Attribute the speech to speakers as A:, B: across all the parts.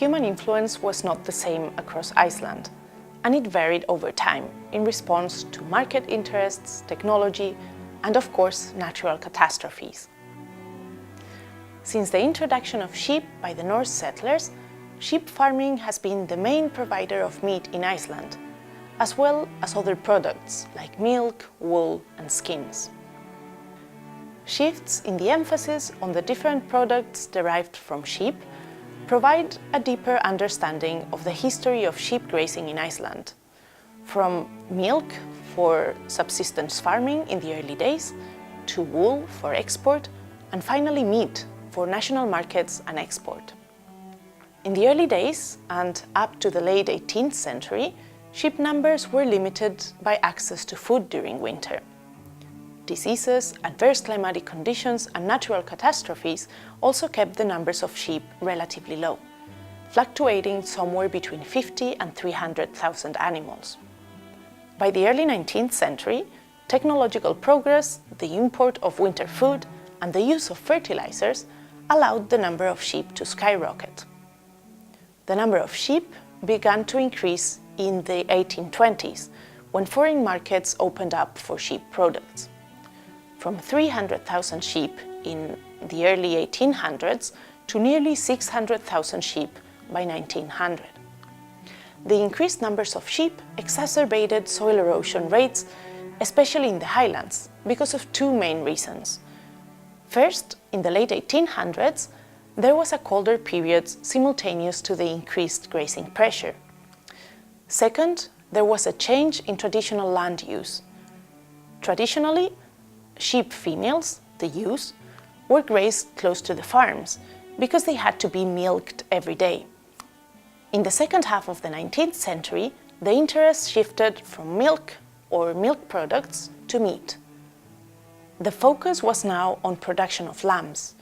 A: human influence was not the same across Iceland, and it varied over time in response to market interests, technology, and of course, natural catastrophes. Since the introduction of sheep by the Norse settlers, sheep farming has been the main provider of meat in Iceland, as well as other products like milk, wool, and skins. Shifts in the emphasis on the different products derived from sheep provide a deeper understanding of the history of sheep grazing in Iceland, from milk for subsistence farming in the early days, to wool for export, and finally meat for national markets and export. In the early days, and up to the late 18th century, sheep numbers were limited by access to food during winter. Diseases, adverse climatic conditions, and natural catastrophes also kept the numbers of sheep relatively low, fluctuating somewhere between 50 and 300,000 animals. By the early 19th century, technological progress, the import of winter food, and the use of fertilizers allowed the number of sheep to skyrocket. The number of sheep began to increase in the 1820s, when foreign markets opened up for sheep products. From 300,000 sheep in the early 1800s to nearly 600,000 sheep by 1900. The increased numbers of sheep exacerbated soil erosion rates, especially in the highlands, because of two main reasons. First, in the late 1800s, there was a colder period simultaneous to the increased grazing pressure. Second, there was a change in traditional land use. Traditionally, sheep females, the ewes, were grazed close to the farms because they had to be milked every day. In the second half of the 19th century, the interest shifted from milk or milk products to meat. The focus was now on production of lambs,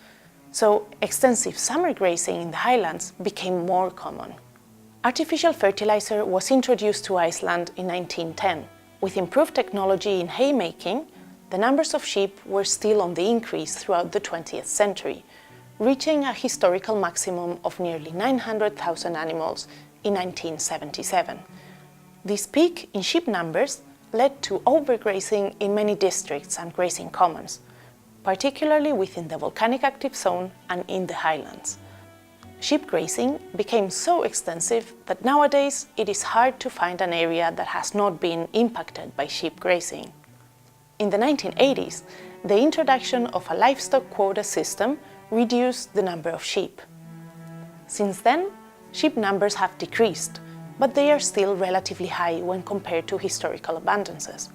A: so extensive summer grazing in the highlands became more common. Artificial fertilizer was introduced to Iceland in 1910. With improved technology in haymaking, the numbers of sheep were still on the increase throughout the 20th century, reaching a historical maximum of nearly 900,000 animals in 1977. This peak in sheep numbers led to overgrazing in many districts and grazing commons, particularly within the volcanic active zone and in the highlands. Sheep grazing became so extensive that nowadays it is hard to find an area that has not been impacted by sheep grazing. In the 1980s, the introduction of a livestock quota system reduced the number of sheep. Since then, sheep numbers have decreased, but they are still relatively high when compared to historical abundances.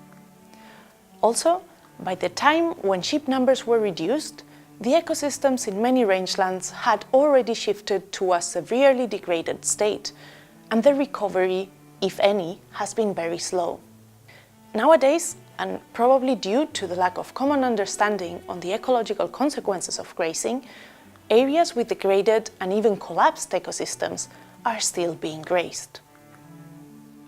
A: Also, by the time when sheep numbers were reduced, the ecosystems in many rangelands had already shifted to a severely degraded state, and the recovery, if any, has been very slow. Nowadays, and probably due to the lack of common understanding on the ecological consequences of grazing, areas with degraded and even collapsed ecosystems are still being grazed.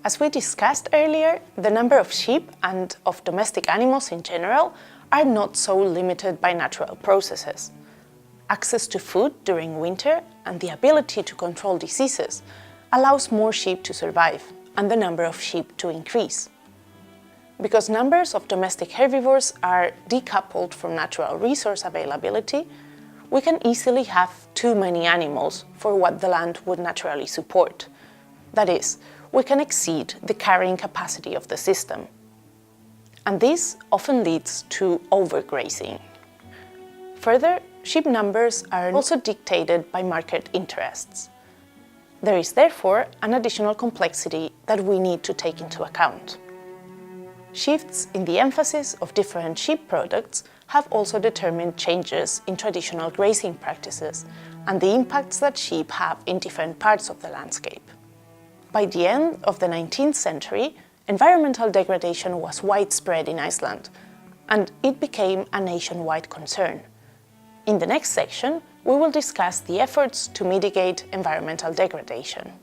A: As we discussed earlier, the number of sheep and of domestic animals in general are not so limited by natural processes. Access to food during winter and the ability to control diseases allows more sheep to survive and the number of sheep to increase. Because numbers of domestic herbivores are decoupled from natural resource availability, we can easily have too many animals for what the land would naturally support. That is, we can exceed the carrying capacity of the system. And this often leads to overgrazing. Further, sheep numbers are also dictated by market interests. There is therefore an additional complexity that we need to take into account. Shifts in the emphasis of different sheep products have also determined changes in traditional grazing practices and the impacts that sheep have in different parts of the landscape. By the end of the 19th century, environmental degradation was widespread in Iceland, and it became a nationwide concern. In the next section, we will discuss the efforts to mitigate environmental degradation.